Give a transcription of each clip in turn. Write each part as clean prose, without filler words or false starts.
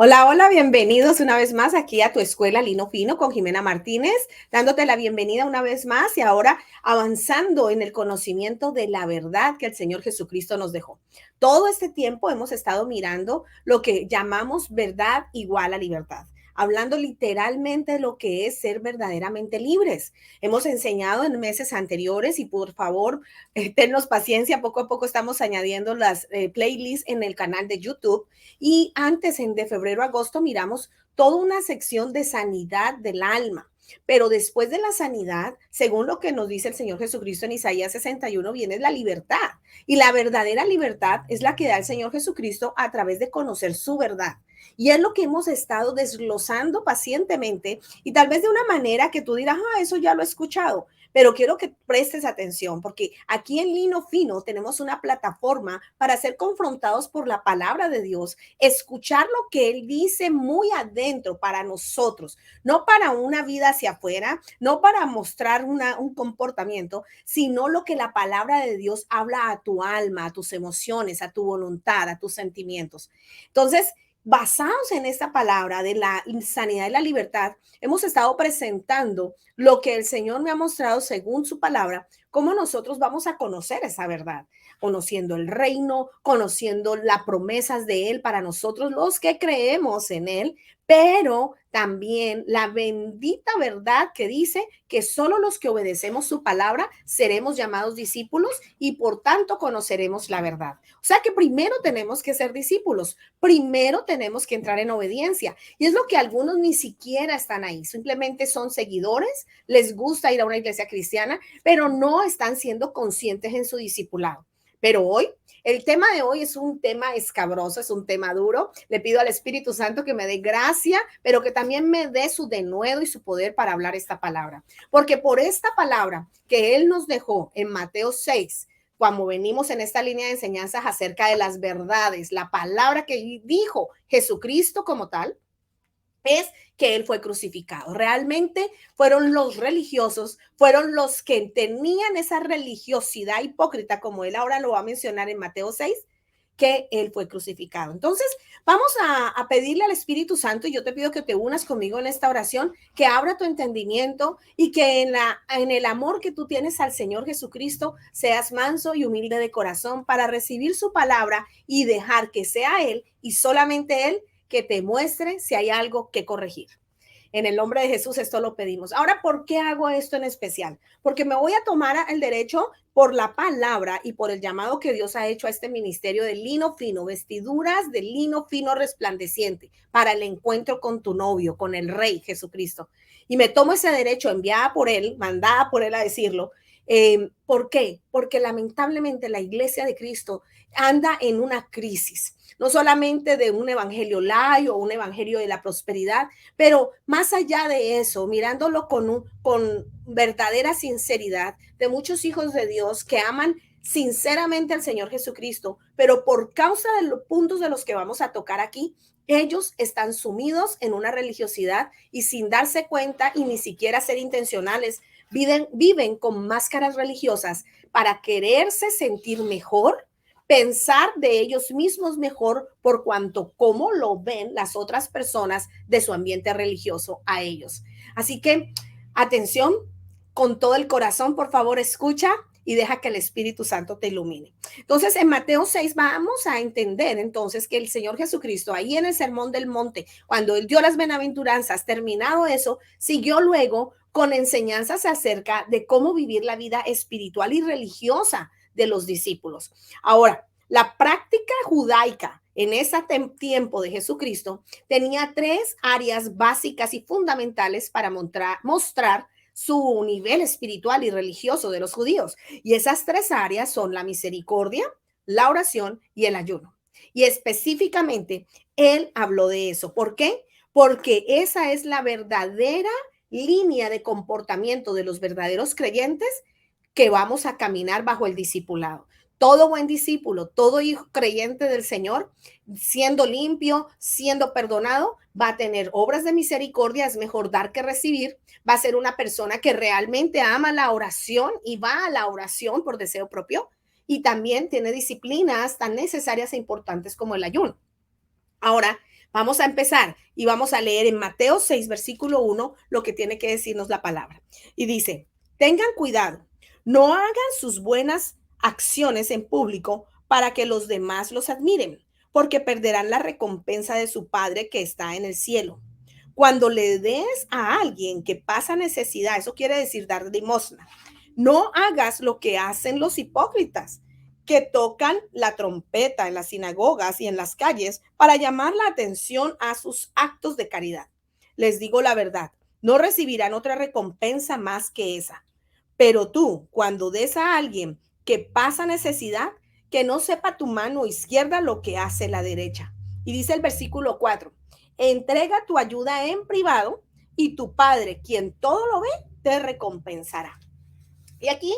Hola, hola, bienvenidos una vez más aquí a tu escuela Lino Fino con Jimena Martínez, dándote la bienvenida una vez más y ahora avanzando en el conocimiento de la verdad que el Señor Jesucristo nos dejó. Todo este tiempo hemos estado mirando lo que llamamos verdad igual a libertad, hablando literalmente de lo que es ser verdaderamente libres. Hemos enseñado en meses anteriores y por favor, tennos paciencia, poco a poco estamos añadiendo las playlists en el canal de YouTube. Y antes, de febrero a agosto, miramos toda una sección de sanidad del alma. Pero después de la sanidad, según lo que nos dice el Señor Jesucristo en Isaías 61, viene la libertad. Y la verdadera libertad es la que da el Señor Jesucristo a través de conocer su verdad. Y es lo que hemos estado desglosando pacientemente y tal vez de una manera que tú dirás, eso ya lo he escuchado, pero quiero que prestes atención porque aquí en Lino Fino tenemos una plataforma para ser confrontados por la palabra de Dios, escuchar lo que Él dice muy adentro para nosotros, no para una vida hacia afuera, no para mostrar un comportamiento, sino lo que la palabra de Dios habla a tu alma, a tus emociones, a tu voluntad, a tus sentimientos. Entonces, basados en esta palabra de la sanidad y la libertad, hemos estado presentando lo que el Señor me ha mostrado según su palabra, cómo nosotros vamos a conocer esa verdad, conociendo el reino, conociendo las promesas de Él para nosotros los que creemos en Él, pero también la bendita verdad que dice que solo los que obedecemos su palabra seremos llamados discípulos y por tanto conoceremos la verdad. O sea que primero tenemos que ser discípulos, primero tenemos que entrar en obediencia. Y es lo que algunos ni siquiera están ahí, simplemente son seguidores, les gusta ir a una iglesia cristiana, pero no están siendo conscientes en su discipulado. Pero hoy, el tema de hoy es un tema escabroso, es un tema duro. Le pido al Espíritu Santo que me dé gracia, pero que también me dé su denuedo y su poder para hablar esta palabra. Porque por esta palabra que Él nos dejó en Mateo 6, cuando venimos en esta línea de enseñanzas acerca de las verdades, la palabra que dijo Jesucristo como tal, es que Él fue crucificado. Realmente fueron los religiosos, fueron los que tenían esa religiosidad hipócrita, como Él ahora lo va a mencionar en Mateo 6, que Él fue crucificado. Entonces, vamos a pedirle al Espíritu Santo, y yo te pido que te unas conmigo en esta oración, que abra tu entendimiento y que en el amor que tú tienes al Señor Jesucristo, seas manso y humilde de corazón para recibir su palabra y dejar que sea Él y solamente Él que te muestre si hay algo que corregir. En el nombre de Jesús esto lo pedimos. Ahora, ¿por qué hago esto en especial? Porque me voy a tomar el derecho por la palabra y por el llamado que Dios ha hecho a este ministerio de lino fino, vestiduras de lino fino resplandeciente para el encuentro con tu novio, con el Rey Jesucristo. Y me tomo ese derecho enviada por Él, mandada por Él a decirlo. ¿Por qué? Porque lamentablemente la iglesia de Cristo anda en una crisis, no solamente de un evangelio light o un evangelio de la prosperidad, pero más allá de eso, mirándolo con verdadera sinceridad, de muchos hijos de Dios que aman sinceramente al Señor Jesucristo, pero por causa de los puntos de los que vamos a tocar aquí, ellos están sumidos en una religiosidad y sin darse cuenta y ni siquiera ser intencionales, viven con máscaras religiosas para quererse sentir mejor, pensar de ellos mismos mejor por cuanto cómo lo ven las otras personas de su ambiente religioso a ellos. Así que atención, con todo el corazón, por favor, escucha y deja que el Espíritu Santo te ilumine. Entonces, en Mateo 6 vamos a entender entonces que el Señor Jesucristo, ahí en el Sermón del Monte, cuando Él dio las bienaventuranzas, terminado eso, siguió luego con enseñanzas acerca de cómo vivir la vida espiritual y religiosa de los discípulos. Ahora, la práctica judaica en ese tiempo de Jesucristo tenía tres áreas básicas y fundamentales para mostrar su nivel espiritual y religioso de los judíos. Y esas tres áreas son la misericordia, la oración y el ayuno. Y específicamente, él habló de eso. ¿Por qué? Porque esa es la verdadera línea de comportamiento de los verdaderos creyentes que vamos a caminar bajo el discipulado. Todo buen discípulo, todo hijo creyente del Señor, siendo limpio, siendo perdonado, va a tener obras de misericordia, es mejor dar que recibir, va a ser una persona que realmente ama la oración y va a la oración por deseo propio y también tiene disciplinas tan necesarias e importantes como el ayuno. Ahora, Vamos a empezar y vamos a leer en Mateo 6, versículo 1, lo que tiene que decirnos la palabra. Y dice, tengan cuidado, no hagan sus buenas acciones en público para que los demás los admiren, porque perderán la recompensa de su Padre que está en el cielo. Cuando le des a alguien que pasa necesidad, eso quiere decir dar limosna, no hagas lo que hacen los hipócritas, que tocan la trompeta en las sinagogas y en las calles para llamar la atención a sus actos de caridad. Les digo la verdad, no recibirán otra recompensa más que esa. Pero tú, cuando des a alguien que pasa necesidad, que no sepa tu mano izquierda lo que hace la derecha. Y dice el versículo 4, entrega tu ayuda en privado y tu Padre, quien todo lo ve, te recompensará. Y aquí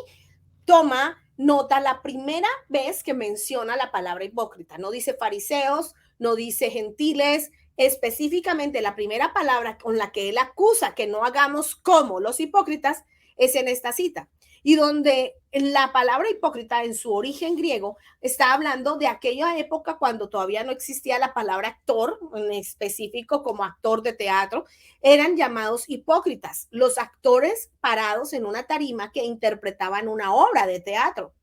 toma nota la primera vez que menciona la palabra hipócrita. No dice fariseos, no dice gentiles, específicamente la primera palabra con la que él acusa que no hagamos como los hipócritas es en esta cita. Y donde la palabra hipócrita en su origen griego está hablando de aquella época cuando todavía no existía la palabra actor, en específico como actor de teatro, eran llamados hipócritas, los actores parados en una tarima que interpretaban una obra de teatro.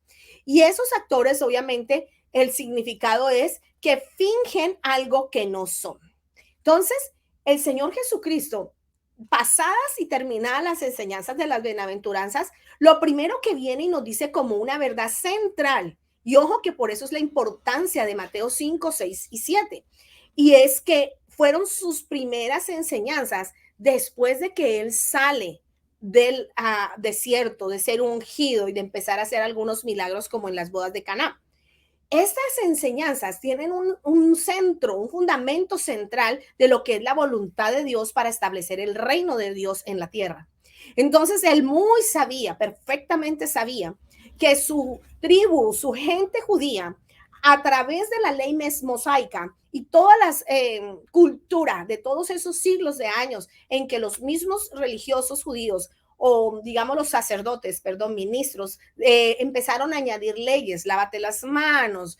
Y esos actores, obviamente, el significado es que fingen algo que no son. Entonces, el Señor Jesucristo, pasadas y terminadas las enseñanzas de las bienaventuranzas, lo primero que viene y nos dice como una verdad central, y ojo que por eso es la importancia de Mateo 5, 6 y 7, y es que fueron sus primeras enseñanzas después de que él sale del desierto, de ser ungido y de empezar a hacer algunos milagros como en las bodas de Caná. Estas enseñanzas tienen un centro, un fundamento central de lo que es la voluntad de Dios para establecer el reino de Dios en la tierra. Entonces, él muy sabía, perfectamente sabía, que su tribu, su gente judía, a través de la ley mosaica y todas las culturas de todos esos siglos de años en que los mismos religiosos judíos o digamos los sacerdotes, perdón, ministros, empezaron a añadir leyes, lávate las manos,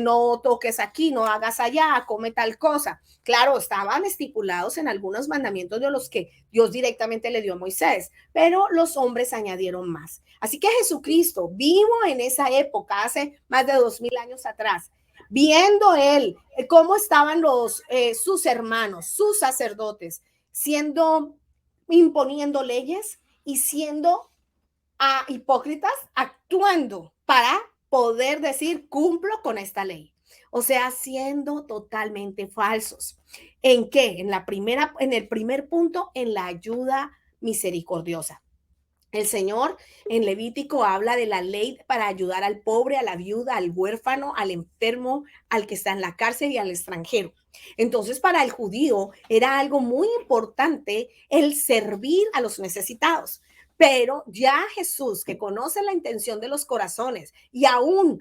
no toques aquí, no hagas allá, come tal cosa. Claro, estaban estipulados en algunos mandamientos de los que Dios directamente le dio a Moisés, pero los hombres añadieron más. Así que Jesucristo, vivo en esa época, hace más de 2000 años atrás, viendo él cómo estaban sus hermanos, sus sacerdotes, imponiendo leyes, y siendo hipócritas, actuando para poder decir cumplo con esta ley. O sea, siendo totalmente falsos. ¿En qué? En el primer punto, en la ayuda misericordiosa. El Señor en Levítico habla de la ley para ayudar al pobre, a la viuda, al huérfano, al enfermo, al que está en la cárcel y al extranjero. Entonces, para el judío era algo muy importante el servir a los necesitados. Pero ya Jesús, que conoce la intención de los corazones y aún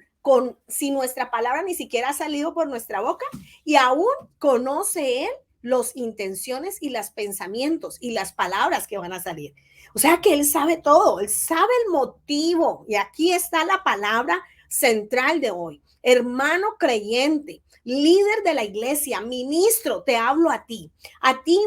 si nuestra palabra ni siquiera ha salido por nuestra boca, y aún conoce él las intenciones y los pensamientos y las palabras que van a salir. O sea que él sabe todo, él sabe el motivo. Y aquí está la palabra central de hoy. Hermano creyente, líder de la iglesia, ministro, te hablo a ti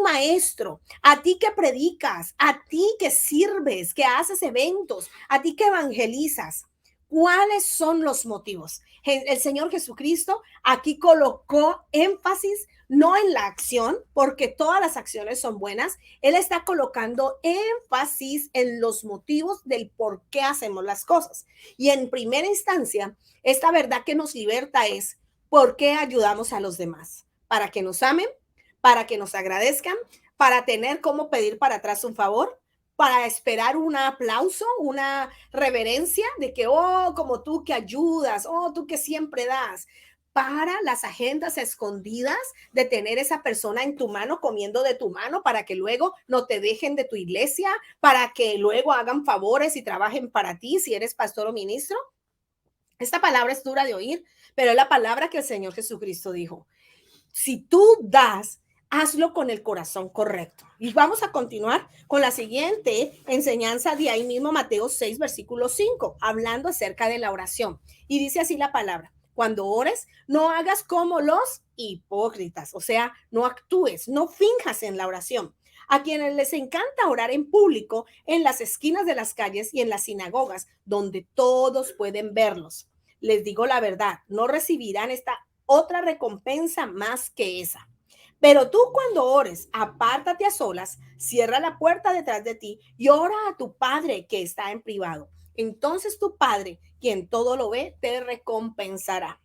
maestro, a ti que predicas, a ti que sirves, que haces eventos, a ti que evangelizas. ¿Cuáles son los motivos? El Señor Jesucristo aquí colocó énfasis no en la acción, porque todas las acciones son buenas. Él está colocando énfasis en los motivos del por qué hacemos las cosas. Y en primera instancia, esta verdad que nos liberta es por qué ayudamos a los demás, para que nos amen, para que nos agradezcan, para tener cómo pedir para atrás un favor, para esperar un aplauso, una reverencia de que, oh, como tú que ayudas, oh, tú que siempre das, para las agendas escondidas de tener esa persona en tu mano, comiendo de tu mano, para que luego no te dejen de tu iglesia, para que luego hagan favores y trabajen para ti si eres pastor o ministro. Esta palabra es dura de oír, pero es la palabra que el Señor Jesucristo dijo. Si tú das, hazlo con el corazón correcto. Y vamos a continuar con la siguiente enseñanza de ahí mismo, Mateo 6, versículo 5, hablando acerca de la oración. Y dice así la palabra. cuando ores, no hagas como los hipócritas, o sea, no actúes, no finjas en la oración. A quienes les encanta orar en público, en las esquinas de las calles y en las sinagogas, donde todos pueden verlos. Les digo la verdad, no recibirán esta otra recompensa más que esa. Pero tú cuando ores, apártate a solas, cierra la puerta detrás de ti y ora a tu Padre que está en privado. Entonces tu Padre, quien todo lo ve, te recompensará.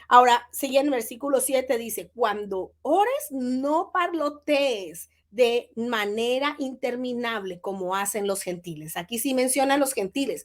Ahora, sigue en el versículo 7, dice, cuando ores, no parlotees de manera interminable como hacen los gentiles. Aquí sí menciona a los gentiles.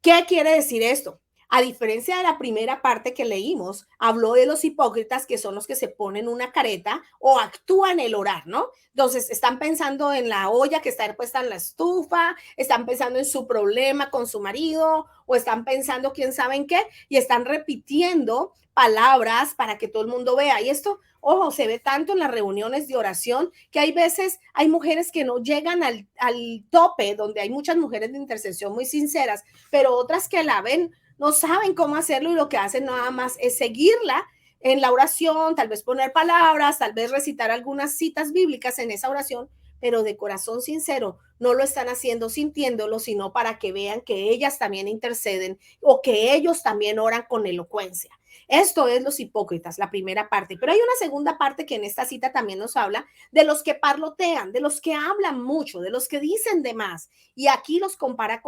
¿Qué quiere decir esto? A diferencia de la primera parte que leímos, habló de los hipócritas, que son los que se ponen una careta o actúan el orar, ¿no? Entonces, están pensando en la olla que está puesta en la estufa, están pensando en su problema con su marido, o están pensando quién sabe en qué, y están repitiendo palabras para que todo el mundo vea. Y esto, ojo, se ve tanto en las reuniones de oración que hay veces, hay mujeres que no llegan al tope, donde hay muchas mujeres de intercesión muy sinceras, pero otras que la ven no saben cómo hacerlo y lo que hacen nada más es seguirla en la oración, tal vez poner palabras, tal vez recitar algunas citas bíblicas en esa oración, pero de corazón sincero no lo están haciendo sintiéndolo, sino para que vean que ellas también interceden o que ellos también oran con elocuencia. Esto es los hipócritas, la primera parte. Pero hay una segunda parte que en esta cita también nos habla de los que parlotean, de los que hablan mucho, de los que dicen de más. Y aquí los compara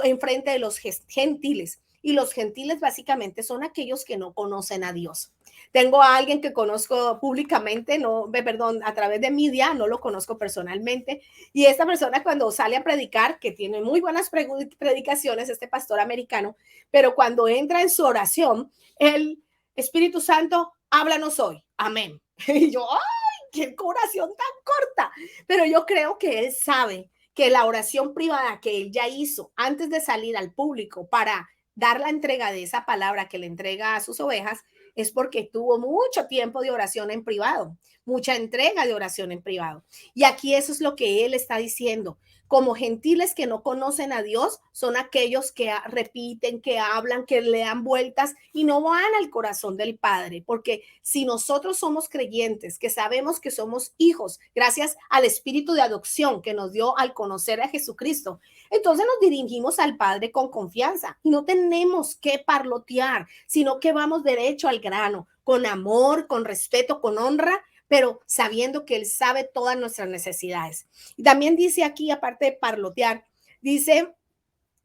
en frente de los gentiles. Y los gentiles básicamente son aquellos que no conocen a Dios. Tengo a alguien que conozco públicamente, no, perdón, a través de media, no lo conozco personalmente. Y esta persona cuando sale a predicar, que tiene muy buenas predicaciones, este pastor americano, pero cuando entra en su oración, el Espíritu Santo, háblanos hoy. Amén. Y yo, ¡ay, qué oración tan corta! Pero yo creo que él sabe que la oración privada que él ya hizo antes de salir al público para dar la entrega de esa palabra que le entrega a sus ovejas es porque tuvo mucho tiempo de oración en privado, mucha entrega de oración en privado. Y aquí eso es lo que él está diciendo. Como gentiles que no conocen a Dios, son aquellos que repiten, que hablan, que le dan vueltas y no van al corazón del Padre. Porque si nosotros somos creyentes, que sabemos que somos hijos, gracias al espíritu de adopción que nos dio al conocer a Jesucristo, entonces nos dirigimos al Padre con confianza y no tenemos que parlotear, sino que vamos derecho al grano, con amor, con respeto, con honra, pero sabiendo que Él sabe todas nuestras necesidades. Y también dice aquí, aparte de parlotear, dice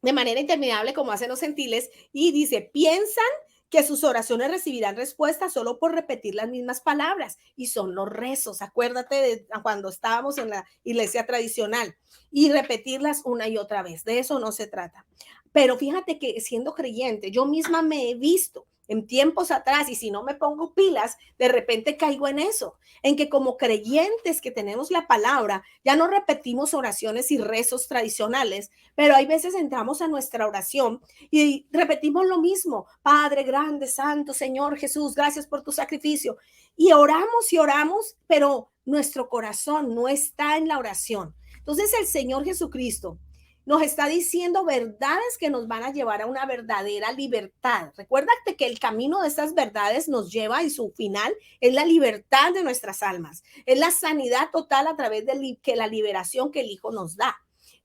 de manera interminable como hacen los gentiles y dice, piensan que sus oraciones recibirán respuesta solo por repetir las mismas palabras y son los rezos. Acuérdate de cuando estábamos en la iglesia tradicional y repetirlas una y otra vez. De eso no se trata. Pero fíjate que siendo creyente, yo misma me he visto en tiempos atrás y si no me pongo pilas, de repente caigo en eso, en que como creyentes que tenemos la palabra, ya no repetimos oraciones y rezos tradicionales, pero hay veces entramos a nuestra oración y repetimos lo mismo, Padre grande, santo, Señor Jesús, gracias por tu sacrificio. Y oramos, pero nuestro corazón no está en la oración. Entonces el Señor Jesucristo nos está diciendo verdades que nos van a llevar a una verdadera libertad. Recuérdate que el camino de estas verdades nos lleva y su final es la libertad de nuestras almas. Es la sanidad total a través de la liberación que el Hijo nos da.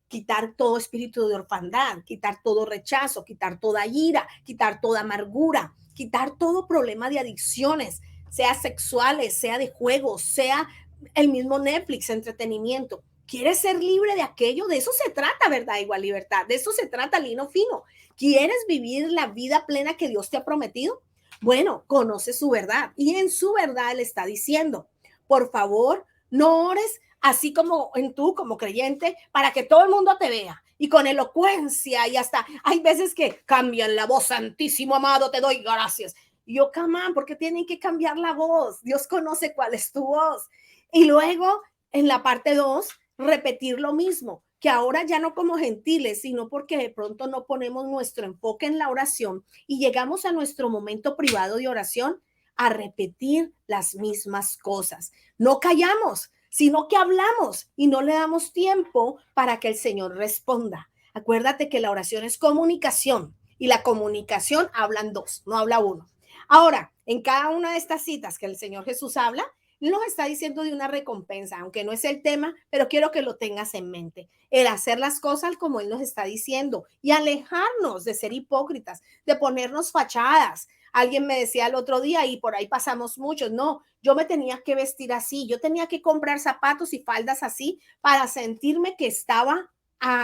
Quitar todo espíritu de orfandad, quitar todo rechazo, quitar toda ira, quitar toda amargura, quitar todo problema de adicciones, sea sexuales, sea de juegos, sea el mismo Netflix, entretenimiento. ¿Quieres ser libre de aquello? De eso se trata, ¿verdad? Igual libertad. De eso se trata Lino Fino. ¿Quieres vivir la vida plena que Dios te ha prometido? Bueno, conoce su verdad y en su verdad le está diciendo, por favor, no ores así como en tú, como creyente, para que todo el mundo te vea y con elocuencia y hasta hay veces que cambian la voz, santísimo amado, te doy gracias. Y yo, come on, ¿por qué tienen que cambiar la voz? Dios conoce cuál es tu voz. Y luego, en la parte 2, repetir lo mismo, que ahora ya no como gentiles, sino porque de pronto no ponemos nuestro enfoque en la oración y llegamos a nuestro momento privado de oración a repetir las mismas cosas. No callamos, sino que hablamos y no le damos tiempo para que el Señor responda. Acuérdate que la oración es comunicación y la comunicación hablan dos, no habla uno. Ahora, en cada una de estas citas que el Señor Jesús habla, nos está diciendo de una recompensa, aunque no es el tema, pero quiero que lo tengas en mente. El hacer las cosas como Él nos está diciendo y alejarnos de ser hipócritas, de ponernos fachadas. Alguien me decía el otro día, y por ahí pasamos muchos, no, yo me tenía que vestir así, yo tenía que comprar zapatos y faldas así para sentirme que estaba,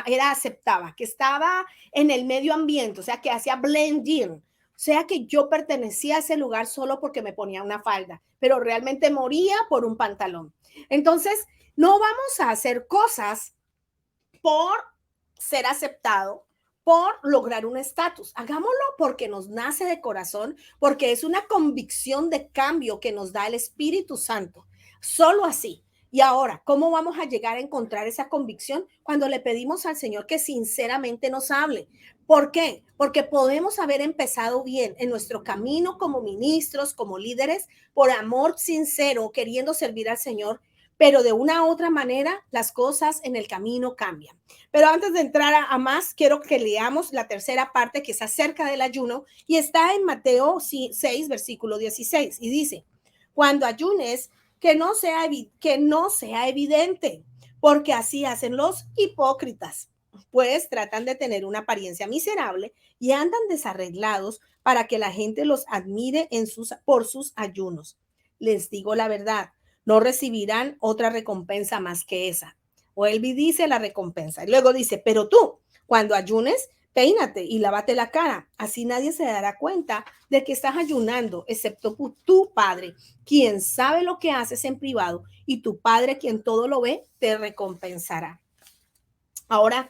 era aceptada, que estaba en el medio ambiente, o sea, que hacía blending, o sea que yo pertenecía a ese lugar solo porque me ponía una falda, pero realmente moría por un pantalón. Entonces, no vamos a hacer cosas por ser aceptado, por lograr un estatus. Hagámoslo porque nos nace de corazón, porque es una convicción de cambio que nos da el Espíritu Santo. Solo así. Y ahora, ¿cómo vamos a llegar a encontrar esa convicción? Cuando le pedimos al Señor que sinceramente nos hable. ¿Por qué? Porque podemos haber empezado bien en nuestro camino como ministros, como líderes, por amor sincero, queriendo servir al Señor, pero de una u otra manera las cosas en el camino cambian. Pero antes de entrar a más, quiero que leamos la tercera parte que es acerca del ayuno y está en Mateo 6, versículo 16 y dice, cuando ayunes, que no sea evidente, porque así hacen los hipócritas, pues tratan de tener una apariencia miserable y andan desarreglados para que la gente los admire por sus ayunos. Les digo la verdad, no recibirán otra recompensa más que esa. O él dice la recompensa. Y luego dice, pero tú, cuando ayunes, peínate y lávate la cara. Así nadie se dará cuenta de que estás ayunando, excepto tu padre, quien sabe lo que haces en privado, y tu padre, quien todo lo ve, te recompensará. Ahora,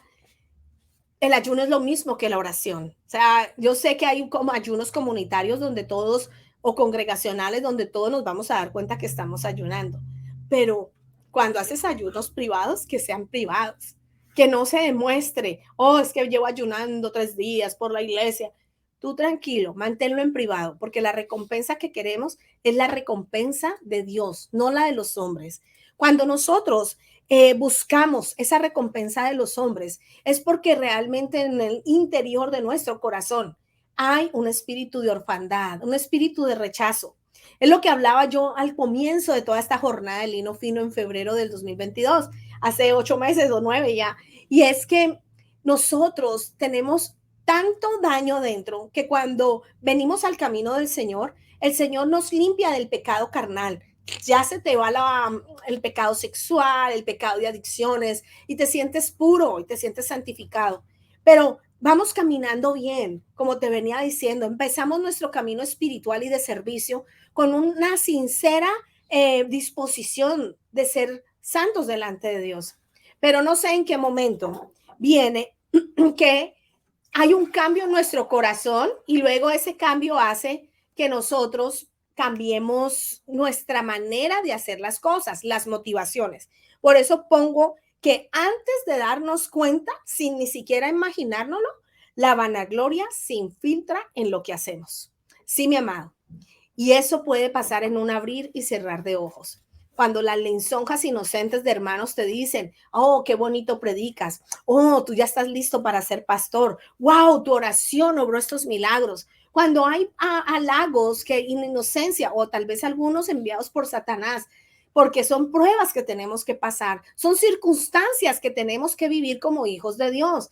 el ayuno es lo mismo que la oración. O sea, yo sé que hay como ayunos comunitarios donde todos, o congregacionales, donde todos nos vamos a dar cuenta que estamos ayunando. Pero cuando haces ayunos privados, que sean privados, que no se demuestre, oh, es que llevo ayunando 3 días por la iglesia. Tú tranquilo, manténlo en privado, porque la recompensa que queremos es la recompensa de Dios, no la de los hombres. Cuando nosotros buscamos esa recompensa de los hombres, es porque realmente en el interior de nuestro corazón hay un espíritu de orfandad, un espíritu de rechazo. Es lo que hablaba yo al comienzo de toda esta jornada de lino fino en febrero del 2022, hace 8 meses o 9 ya. Y es que nosotros tenemos tanto daño dentro que cuando venimos al camino del Señor, el Señor nos limpia del pecado carnal. Ya se te va el pecado sexual, el pecado de adicciones y te sientes puro y te sientes santificado. Pero vamos caminando bien, como te venía diciendo, empezamos nuestro camino espiritual y de servicio con una sincera disposición de ser santos delante de Dios. Pero no sé en qué momento viene que hay un cambio en nuestro corazón y luego ese cambio hace que nosotros cambiemos nuestra manera de hacer las cosas, las motivaciones. Por eso pongo que antes de darnos cuenta, sin ni siquiera imaginárnoslo, la vanagloria se infiltra en lo que hacemos. Sí, mi amado. Y eso puede pasar en un abrir y cerrar de ojos. Cuando las lisonjas inocentes de hermanos te dicen, oh, qué bonito predicas, oh, tú ya estás listo para ser pastor, wow, tu oración obró estos milagros. Cuando hay halagos que en inocencia, o tal vez algunos enviados por Satanás, porque son pruebas que tenemos que pasar, son circunstancias que tenemos que vivir como hijos de Dios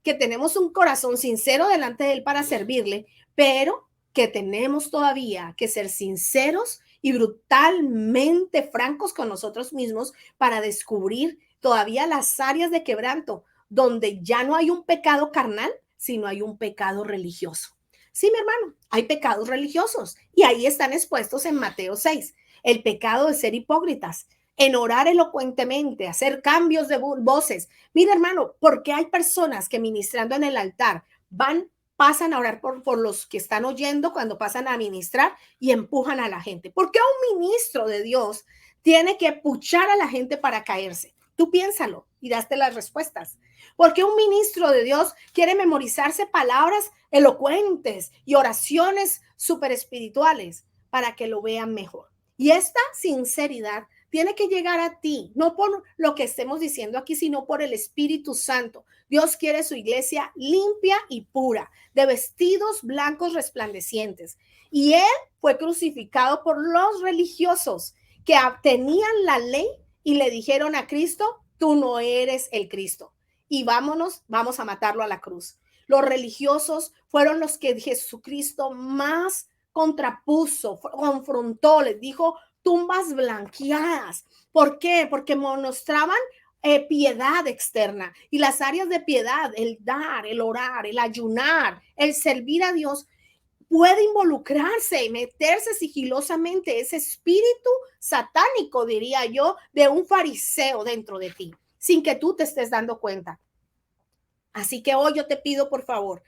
que tenemos un corazón sincero delante de Él para servirle, pero que tenemos todavía que ser sinceros y brutalmente francos con nosotros mismos para descubrir todavía las áreas de quebranto donde ya no hay un pecado carnal, sino hay un pecado religioso. Sí, mi hermano, hay pecados religiosos y ahí están expuestos en Mateo 6. El pecado de ser hipócritas, en orar elocuentemente, hacer cambios de voces. Mira, hermano, porque hay personas que ministrando en el altar pasan a orar por los que están oyendo cuando pasan a ministrar y empujan a la gente. ¿Por qué un ministro de Dios tiene que puchar a la gente para caerse? Tú piénsalo y daste las respuestas. ¿Por qué un ministro de Dios quiere memorizarse palabras elocuentes y oraciones súper espirituales para que lo vean mejor? Y esta sinceridad tiene que llegar a ti, no por lo que estemos diciendo aquí, sino por el Espíritu Santo. Dios quiere su iglesia limpia y pura, de vestidos blancos resplandecientes. Y Él fue crucificado por los religiosos que tenían la ley y le dijeron a Cristo, tú no eres el Cristo. Y vámonos, vamos a matarlo a la cruz. Los religiosos fueron los que Jesucristo más contrapuso, confrontó, les dijo tumbas blanqueadas. ¿Por qué? Porque mostraban piedad externa, y las áreas de piedad, el dar, el orar, el ayunar, el servir a Dios, puede involucrarse y meterse sigilosamente ese espíritu satánico, diría yo, de un fariseo dentro de ti, sin que tú te estés dando cuenta. Así que hoy yo te pido, por favor,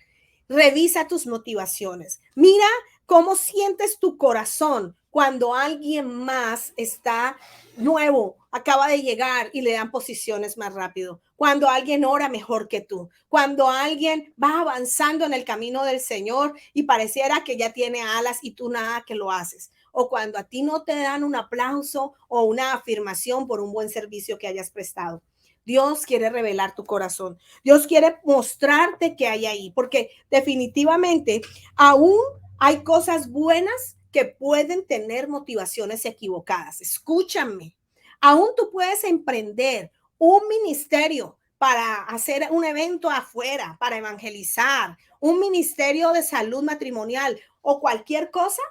revisa tus motivaciones. Mira cómo sientes tu corazón cuando alguien más está nuevo, acaba de llegar y le dan posiciones más rápido. Cuando alguien ora mejor que tú. Cuando alguien va avanzando en el camino del Señor y pareciera que ya tiene alas y tú nada que lo haces. O cuando a ti no te dan un aplauso o una afirmación por un buen servicio que hayas prestado. Dios quiere revelar tu corazón. Dios quiere mostrarte qué hay ahí, porque definitivamente aún hay cosas buenas que pueden tener motivaciones equivocadas. Escúchame, aún tú puedes emprender un ministerio para hacer un evento afuera, para evangelizar, un ministerio de salud matrimonial o cualquier cosa,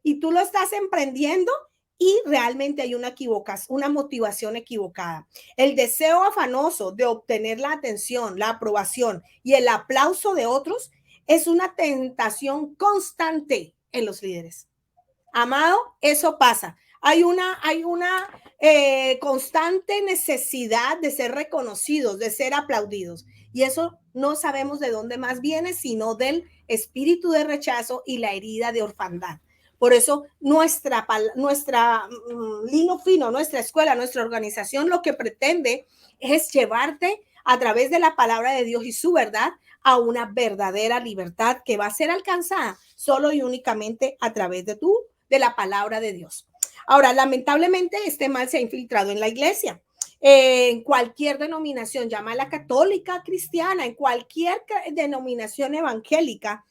y tú lo estás emprendiendo y realmente hay una motivación equivocada. El deseo afanoso de obtener la atención, la aprobación y el aplauso de otros es una tentación constante en los líderes. Amado, eso pasa. Hay una constante necesidad de ser reconocidos, de ser aplaudidos. Y eso no sabemos de dónde más viene, sino del espíritu de rechazo y la herida de orfandad. Por eso nuestra Lino Fino, nuestra escuela, nuestra organización, lo que pretende es llevarte a través de la palabra de Dios y su verdad a una verdadera libertad que va a ser alcanzada solo y únicamente a través de la palabra de Dios. Ahora, lamentablemente, este mal se ha infiltrado en la iglesia. En cualquier denominación, llámala católica, cristiana, en cualquier denominación evangélica,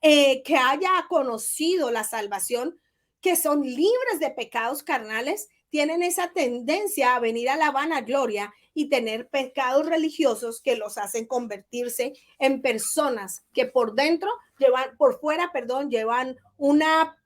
que haya conocido la salvación, que son libres de pecados carnales, tienen esa tendencia a venir a la vanagloria y tener pecados religiosos que los hacen convertirse en personas que por fuera, llevan una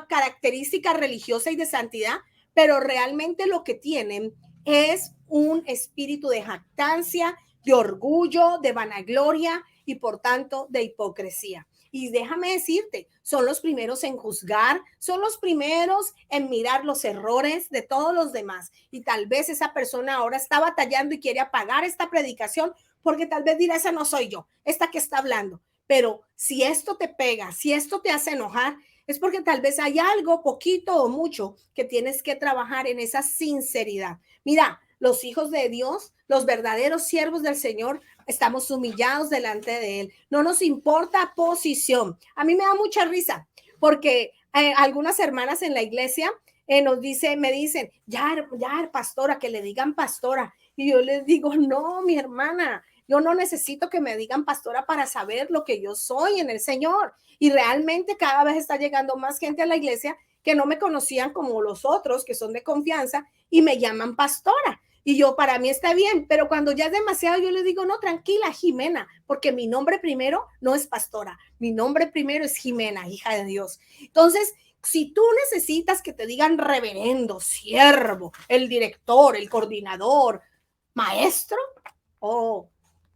característica religiosa y de santidad, pero realmente lo que tienen es un espíritu de jactancia, de orgullo, de vanagloria y por tanto de hipocresía. Y déjame decirte, son los primeros en juzgar, son los primeros en mirar los errores de todos los demás. Y tal vez esa persona ahora está batallando y quiere apagar esta predicación porque tal vez dirá, esa no soy yo, esta que está hablando. Pero si esto te pega, si esto te hace enojar, es porque tal vez hay algo, poquito o mucho, que tienes que trabajar en esa sinceridad. Mira, los hijos de Dios, los verdaderos siervos del Señor, estamos humillados delante de Él. No nos importa posición. A mí me da mucha risa porque algunas hermanas en la iglesia me dicen, ya, pastora, que le digan pastora. Y yo les digo, no, mi hermana, yo no necesito que me digan pastora para saber lo que yo soy en el Señor. Y realmente cada vez está llegando más gente a la iglesia que no me conocían como los otros, que son de confianza, y me llaman pastora. Y yo, para mí está bien, pero cuando ya es demasiado, yo le digo, no, tranquila, Jimena, porque mi nombre primero no es pastora, mi nombre primero es Jimena, hija de Dios. Entonces, si tú necesitas que te digan reverendo, siervo, el director, el coordinador, maestro,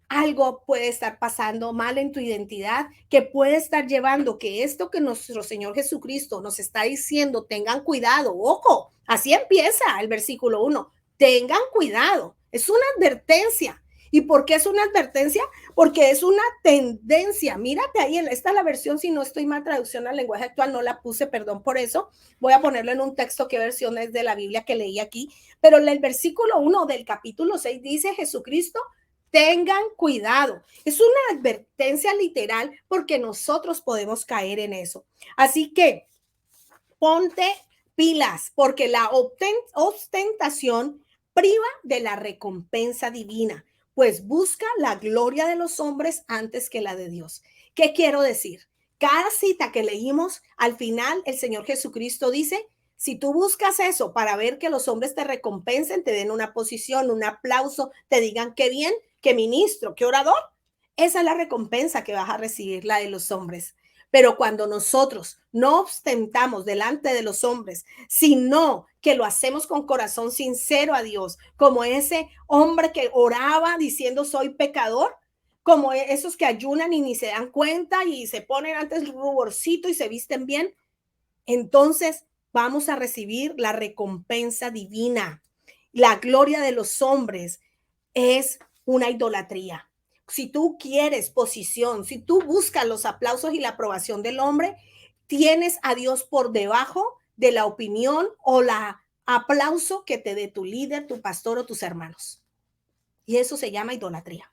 algo puede estar pasando mal en tu identidad, que puede estar llevando que esto que nuestro Señor Jesucristo nos está diciendo, tengan cuidado, ojo, así empieza el versículo 1, tengan cuidado, es una advertencia. ¿Y por qué es una advertencia? Porque es una tendencia. Mírate ahí, esta es la versión, si no estoy mal, traducción al lenguaje actual, no la puse, perdón por eso. Voy a ponerlo en un texto, qué versión es de la Biblia que leí aquí. Pero el versículo 1 del capítulo 6 dice, Jesucristo, tengan cuidado. Es una advertencia literal porque nosotros podemos caer en eso. Así que ponte pilas, porque la ostentación priva de la recompensa divina, pues busca la gloria de los hombres antes que la de Dios. ¿Qué quiero decir? Cada cita que leímos, al final el Señor Jesucristo dice, si tú buscas eso para ver que los hombres te recompensen, te den una posición, un aplauso, te digan qué bien, qué ministro, qué orador, esa es la recompensa que vas a recibir, la de los hombres. Pero cuando nosotros no ostentamos delante de los hombres, sino que lo hacemos con corazón sincero a Dios, como ese hombre que oraba diciendo soy pecador, como esos que ayunan y ni se dan cuenta y se ponen antes el ruborcito y se visten bien, entonces vamos a recibir la recompensa divina. La gloria de los hombres es una idolatría. Si tú quieres posición, si tú buscas los aplausos y la aprobación del hombre, tienes a Dios por debajo de la opinión o la aplauso que te dé tu líder, tu pastor o tus hermanos. Y eso se llama idolatría.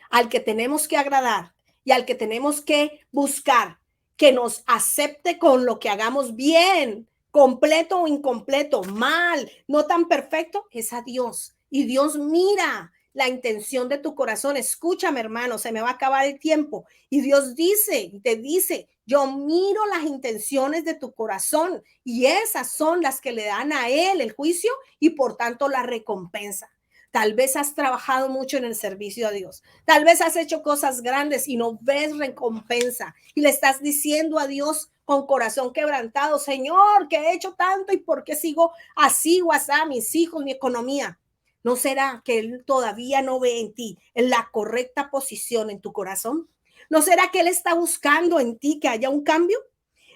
Al que tenemos que agradar y al que tenemos que buscar que nos acepte con lo que hagamos bien, completo o incompleto, mal, no tan perfecto, es a Dios. Y Dios mira la intención de tu corazón. Escúchame, hermano, se me va a acabar el tiempo. Y Dios dice, te dice, yo miro las intenciones de tu corazón y esas son las que le dan a Él el juicio y por tanto la recompensa. Tal vez has trabajado mucho en el servicio a Dios. Tal vez has hecho cosas grandes y no ves recompensa. Y le estás diciendo a Dios con corazón quebrantado, Señor, que he hecho tanto y por qué sigo así o así, mis hijos, mi economía. ¿No será que Él todavía no ve en ti en la correcta posición en tu corazón? ¿No será que Él está buscando en ti que haya un cambio?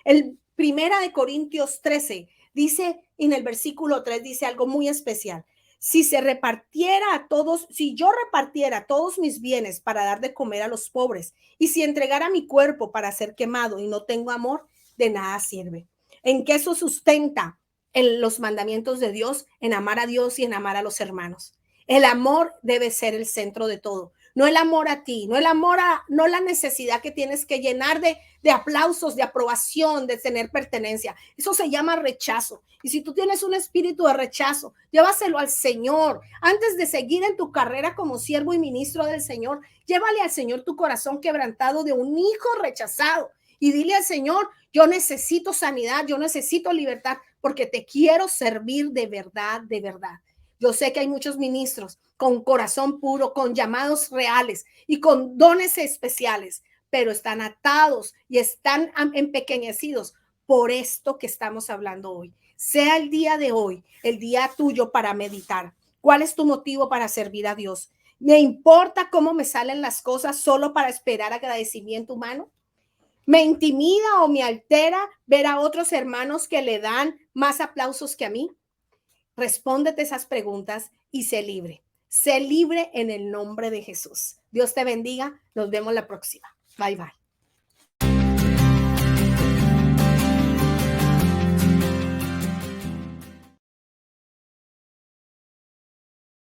El primera de Corintios 13 dice, en el versículo 3 dice algo muy especial. Si se repartiera a todos, si yo repartiera todos mis bienes para dar de comer a los pobres, y si entregara mi cuerpo para ser quemado y no tengo amor, de nada sirve. ¿En qué eso sustenta en los mandamientos de Dios? En amar a Dios y en amar a los hermanos. El amor debe ser el centro de todo. No el amor a ti, no el amor a, no la necesidad que tienes que llenar de aplausos, de aprobación, de tener pertenencia. Eso se llama rechazo. Y si tú tienes un espíritu de rechazo, llévaselo al Señor. Antes de seguir en tu carrera como siervo y ministro del Señor, llévale al Señor tu corazón quebrantado de un hijo rechazado. Y dile al Señor, yo necesito sanidad, yo necesito libertad, porque te quiero servir de verdad, de verdad. Yo sé que hay muchos ministros con corazón puro, con llamados reales y con dones especiales, pero están atados y están empequeñecidos por esto que estamos hablando hoy. Sea el día de hoy, el día tuyo para meditar. ¿Cuál es tu motivo para servir a Dios? ¿Me importa cómo me salen las cosas solo para esperar agradecimiento humano? ¿Me intimida o me altera ver a otros hermanos que le dan más aplausos que a mí? Respóndete esas preguntas y sé libre. Sé libre en el nombre de Jesús. Dios te bendiga. Nos vemos la próxima. Bye, bye.